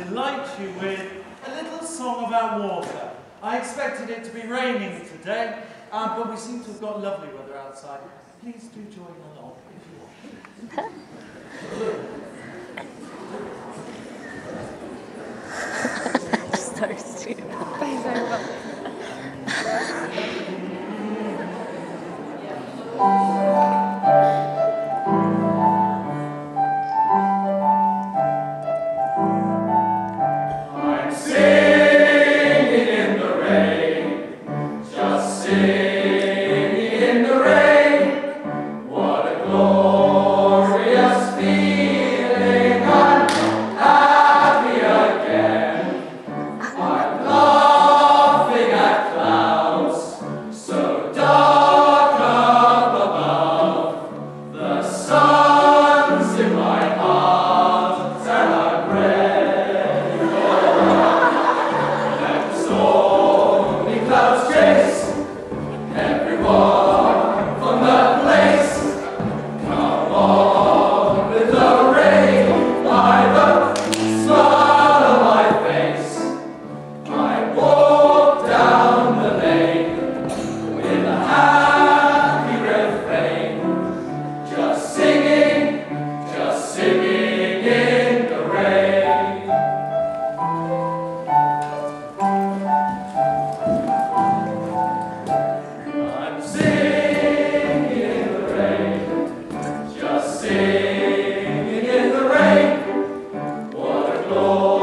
delight you with a little song about water. I expected it to be raining today, but we seem to have got lovely weather outside. Please do join along if you want. Starts to. Lord.